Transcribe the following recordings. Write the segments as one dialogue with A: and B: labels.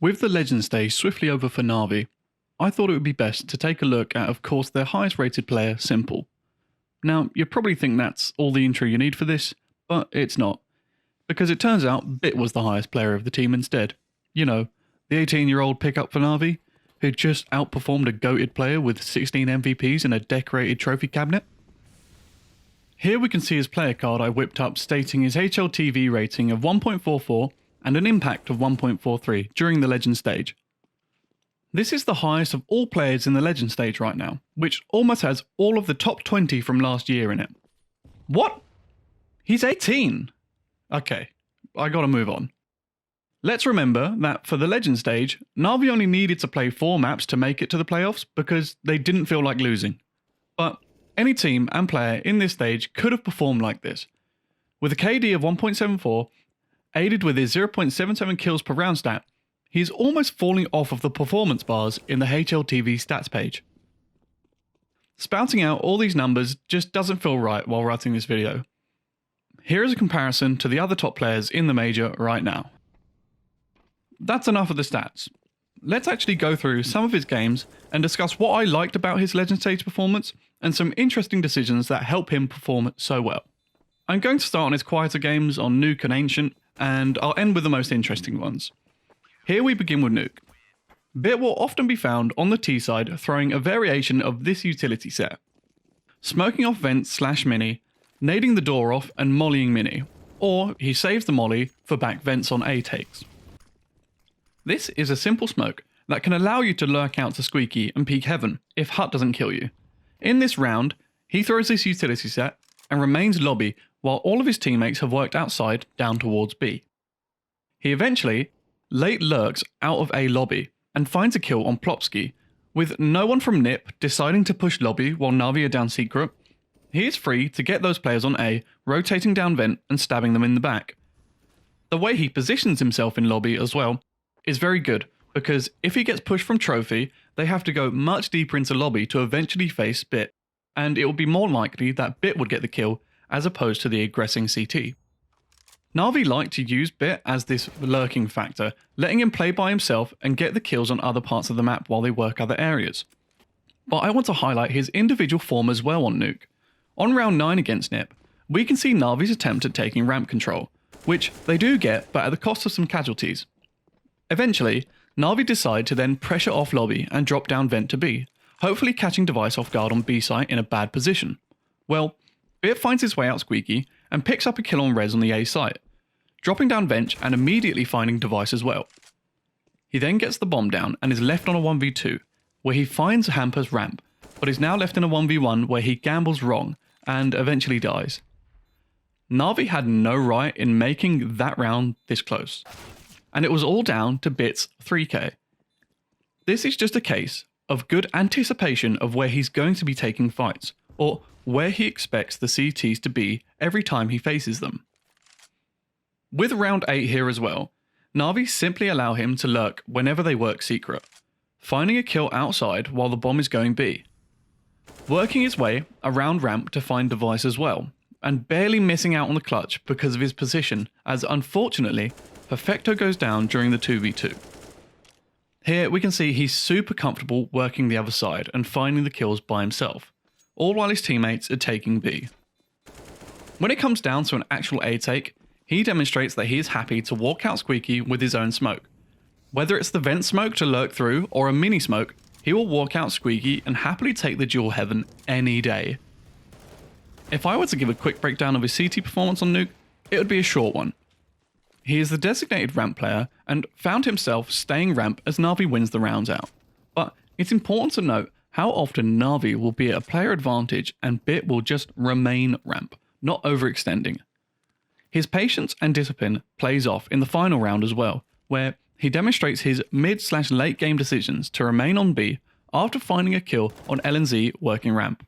A: With the Legend stage swiftly over for Navi, I thought it would be best to take a look at, of course, their highest rated player, s1mple. Now, you probably think that's all the intro you need for this, but it's not. Because it turns out B1T was the highest player of the team instead. You know, the 18-year-old pickup for Navi, who just outperformed a goated player with 16 MVPs and a decorated trophy cabinet. Here we can see his player card I whipped up stating his HLTV rating of 1.44 and an impact of 1.43 during the Legend stage. This is the highest of all players in the Legend stage right now, which almost has all of the top 20 from last year in it. What? He's 18! Okay, I gotta move on. Let's remember that for the Legend stage, Navi only needed to play 4 maps to make it to the playoffs because they didn't feel like losing. But any team and player in this stage could have performed like this. With a KD of 1.74, aided with his 0.77 kills per round stat, he's almost falling off of the performance bars in the HLTV stats page. Spouting out all these numbers just doesn't feel right while writing this video. Here is a comparison to the other top players in the major right now. That's enough of the stats. Let's actually go through some of his games and discuss what I liked about his Legend stage performance and some interesting decisions that help him perform so well. I'm going to start on his quieter games on Nuke and Ancient, and I'll end with the most interesting ones. Here we begin with Nuke. B1T will often be found on the T side throwing a variation of this utility set. Smoking off vents / mini, nading the door off and mollying mini, or he saves the molly for back vents on A takes. This is a simple smoke that can allow you to lurk out to Squeaky and peek heaven if Hut doesn't kill you. In this round, he throws this utility set and remains lobby while all of his teammates have worked outside down towards B. He eventually late lurks out of A lobby and finds a kill on Plopsky, with no one from NIP deciding to push lobby while Navi are down secret. He is free to get those players on A, rotating down vent and stabbing them in the back. The way he positions himself in lobby as well is very good, because if he gets pushed from trophy, they have to go much deeper into lobby to eventually face B1T, and it will be more likely that B1T would get the kill as opposed to the aggressing CT. Navi liked to use B1T as this lurking factor, letting him play by himself and get the kills on other parts of the map while they work other areas. But I want to highlight his individual form as well on Nuke. On round 9 against NIP, we can see Navi's attempt at taking ramp control, which they do get but at the cost of some casualties. Eventually, Navi decide to then pressure off lobby and drop down vent to B, hopefully catching Device off guard on B site in a bad position. Well, B1T finds his way out Squeaky and picks up a kill on Res on the A site, dropping down vent and immediately finding Device as well. He then gets the bomb down and is left on a 1v2, where he finds Hamper's ramp, but is now left in a 1v1 where he gambles wrong and eventually dies. Navi had no right in making that round this close, and it was all down to B1T's 3k. This is just a case of good anticipation of where he's going to be taking fights, or where he expects the CTs to be every time he faces them. With round 8 here as well, Navi simply allow him to lurk whenever they work secret, finding a kill outside while the bomb is going B, working his way around ramp to find Device as well, and barely missing out on the clutch because of his position, as unfortunately, Perfecto goes down during the 2v2. Here we can see he's super comfortable working the other side and finding the kills by himself, all while his teammates are taking B. When it comes down to an actual A take, he demonstrates that he is happy to walk out Squeaky with his own smoke. Whether it's the vent smoke to lurk through or a mini smoke, he will walk out Squeaky and happily take the dual heaven any day. If I were to give a quick breakdown of his CT performance on Nuke, it would be a short one. He is the designated ramp player and found himself staying ramp as Navi wins the rounds out. But it's important to note how often Navi will be at a player advantage and B1T will just remain ramp, not overextending. His patience and discipline plays off in the final round as well, where he demonstrates his mid/late game decisions to remain on B after finding a kill on LNZ working ramp.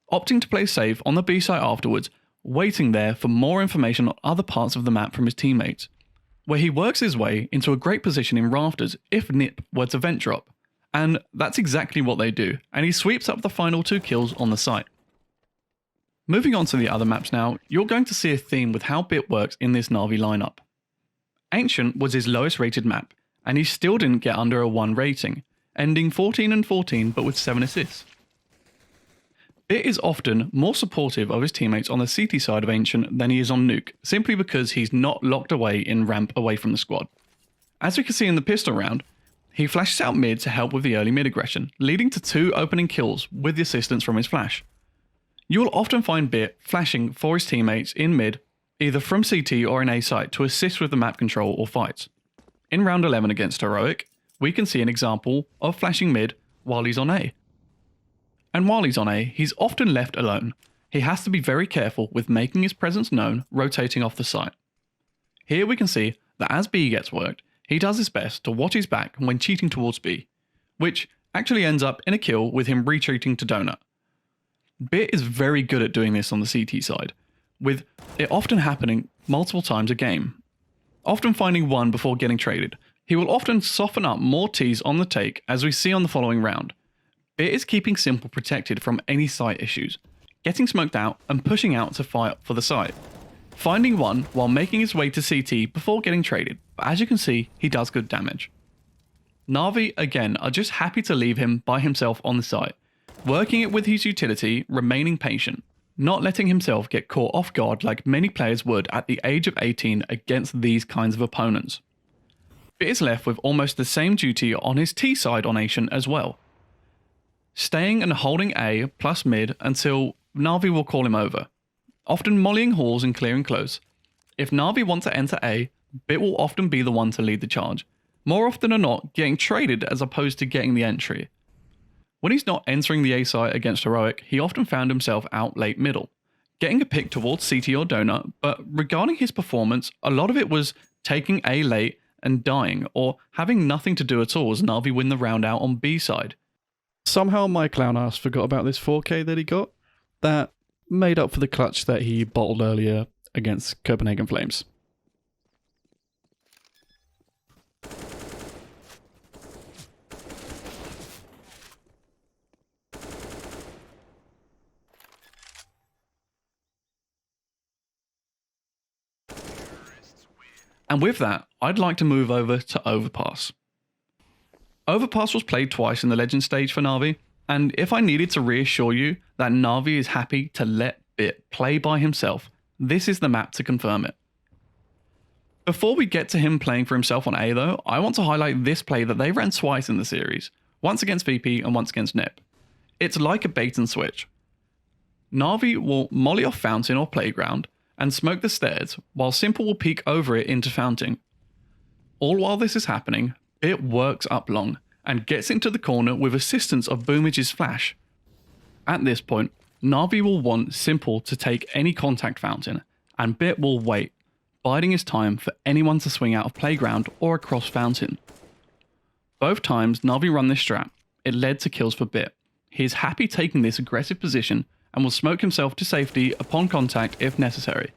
A: Opting to play safe on the B site afterwards, waiting there for more information on other parts of the map from his teammates, where he works his way into a great position in rafters if NIP were to vent drop, and that's exactly what they do, and he sweeps up the final 2 kills on the site. Moving on to the other maps now, you're going to see a theme with how B1T works in this Navi lineup. Ancient was his lowest rated map, and he still didn't get under a 1 rating, ending 14 and 14 but with 7 assists. Bit is often more supportive of his teammates on the CT side of Ancient than he is on Nuke, simply because he's not locked away in ramp away from the squad. As we can see in the pistol round, he flashes out mid to help with the early mid aggression, leading to 2 opening kills with the assistance from his flash. You will often find Bit flashing for his teammates in mid, either from CT or in A site to assist with the map control or fights. In round 11 against Heroic, we can see an example of flashing mid while he's on A. And while he's on A, he's often left alone. He has to be very careful with making his presence known, rotating off the site. Here we can see that as B gets worked, he does his best to watch his back when cheating towards B, which actually ends up in a kill with him retreating to Donut. Bit is very good at doing this on the CT side, with it often happening multiple times a game. Often finding one before getting traded, he will often soften up more Ts on the take as we see on the following round. Bit is keeping s1mple protected from any site issues, getting smoked out and pushing out to fight for the site. Finding one while making his way to CT before getting traded, but as you can see, he does good damage. Navi again are just happy to leave him by himself on the site, working it with his utility, remaining patient, not letting himself get caught off guard like many players would at the age of 18 against these kinds of opponents. Bit is left with almost the same duty on his T side on Ancient as well, staying and holding A plus mid until Navi will call him over, often mollying halls and clearing close. If Navi wants to enter A, Bit will often be the one to lead the charge, more often than not getting traded as opposed to getting the entry. When he's not entering the A site against Heroic, he often found himself out late middle, getting a pick towards CT or Donut, but regarding his performance, a lot of it was taking A late and dying, or having nothing to do at all as Navi win the round out on B side. Somehow my clown ass forgot about this 4K that he got. That made up for the clutch that he bottled earlier against Copenhagen Flames. And with that, I'd like to move over to Overpass. Overpass was played twice in the Legend stage for Navi, and if I needed to reassure you that Navi is happy to let Bit play by himself, this is the map to confirm it. Before we get to him playing for himself on A though, I want to highlight this play that they ran twice in the series, once against VP and once against Nip. It's like a bait and switch. Navi will molly off Fountain or Playground and smoke the stairs, while s1mple will peek over it into Fountain. All while this is happening, Bit works up long and gets into the corner with assistance of Boomage's flash. At this point, Navi will want s1mple to take any contact Fountain, and Bit will wait, biding his time for anyone to swing out of Playground or across Fountain. Both times Navi run this strat, it led to kills for Bit. He is happy taking this aggressive position and will smoke himself to safety upon contact if necessary.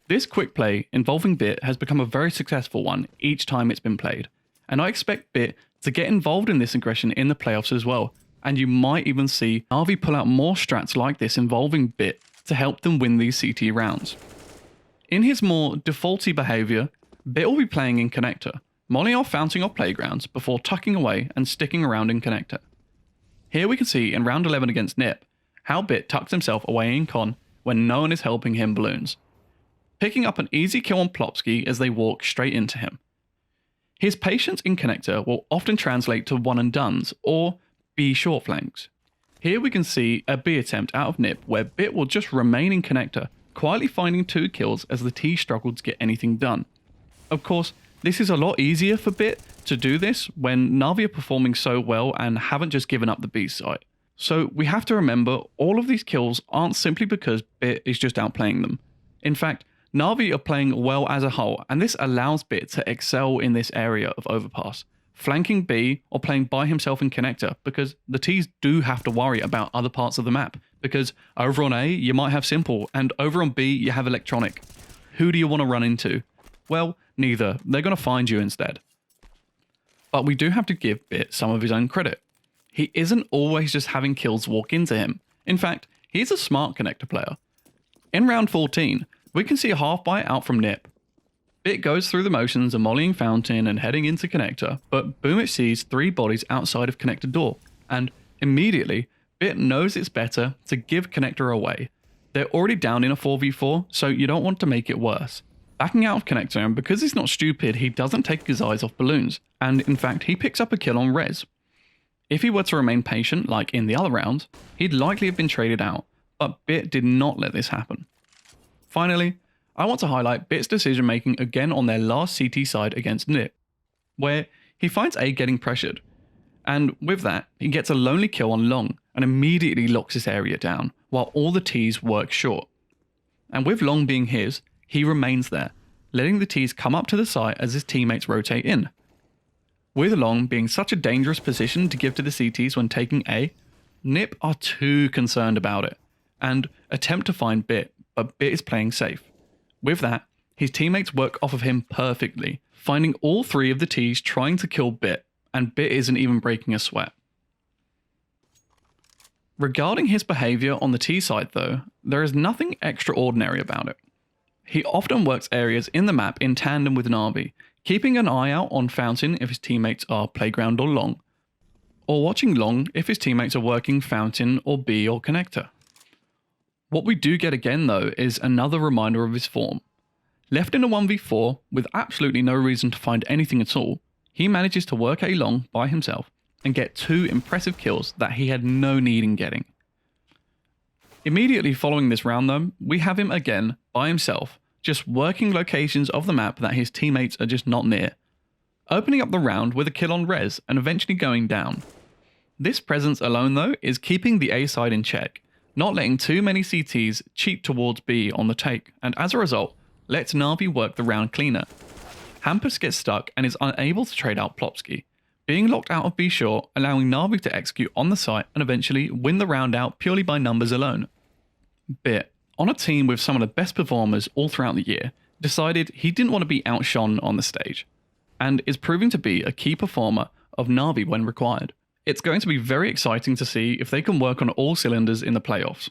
A: This quick play involving Bit has become a very successful one each time it's been played, and I expect Bit to get involved in this aggression in the playoffs as well, and you might even see Navi pull out more strats like this involving Bit to help them win these CT rounds. In his more defaulty behaviour, Bit will be playing in Connector, mollying off Fountain or Playgrounds before tucking away and sticking around in Connector. Here we can see in round 11 against Nip, how Bit tucks himself away in Con when no one is helping him balloons, picking up an easy kill on Plopsky as they walk straight into him. His patience in Connector will often translate to one and dones or B short flanks. Here we can see a B attempt out of Nip where Bit will just remain in Connector, quietly finding 2 kills as the T struggled to get anything done. Of course, this is a lot easier for Bit to do this when Navi are performing so well and haven't just given up the B site. So we have to remember all of these kills aren't simply because Bit is just outplaying them. In fact, Navi are playing well as a whole, and this allows Bit to excel in this area of Overpass, flanking B or playing by himself in Connector, because the Ts do have to worry about other parts of the map, because over on A you might have s1mple, and over on B you have Electronic. Who do you want to run into? Well, neither. They're going to find you instead. But we do have to give Bit some of his own credit. He isn't always just having kills walk into him. In fact, he's a smart Connector player. In round 14, we can see a half buy out from Nip. Bit goes through the motions of mollying Fountain and heading into Connector, but boom, it sees 3 bodies outside of Connector door, and immediately, Bit knows it's better to give Connector away. They're already down in a 4v4, so you don't want to make it worse. Backing out of Connector, and because he's not stupid, he doesn't take his eyes off balloons, and in fact he picks up a kill on Rez. If he were to remain patient like in the other rounds, he'd likely have been traded out, but Bit did not let this happen. Finally, I want to highlight Bit's decision making again on their last CT side against Nip, where he finds A getting pressured, and with that he gets a lonely kill on Long and immediately locks this area down while all the Ts work short. And with Long being his, he remains there, letting the Ts come up to the site as his teammates rotate in. With Long being such a dangerous position to give to the CTs when taking A, Nip are too concerned about it, and attempt to find Bit, but Bit is playing safe. With that, his teammates work off of him perfectly, finding all 3 of the Ts trying to kill Bit, and Bit isn't even breaking a sweat. Regarding his behaviour on the T side though, there is nothing extraordinary about it. He often works areas in the map in tandem with Navi, keeping an eye out on Fountain if his teammates are Playground or Long, or watching Long if his teammates are working Fountain or B or Connector. What we do get again though is another reminder of his form. Left in a 1v4 with absolutely no reason to find anything at all, he manages to work A Long by himself and get 2 impressive kills that he had no need in getting. Immediately following this round though, we have him again by himself, just working locations of the map that his teammates are just not near, opening up the round with a kill on Rez and eventually going down. This presence alone though is keeping the A side in check, not letting too many CTs cheat towards B on the take, and as a result, lets Navi work the round cleaner. Hampus gets stuck and is unable to trade out Plopsky, being locked out of B short, allowing Navi to execute on the site and eventually win the round out purely by numbers alone. Bit, on a team with some of the best performers all throughout the year, decided he didn't want to be outshone on the stage, and is proving to be a key performer of Navi when required. It's going to be very exciting to see if they can work on all cylinders in the playoffs.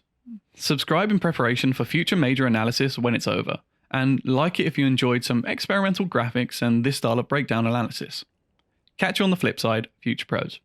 A: Subscribe in preparation for future major analysis when it's over, and like it if you enjoyed some experimental graphics and this style of breakdown analysis. Catch you on the flip side, future pros.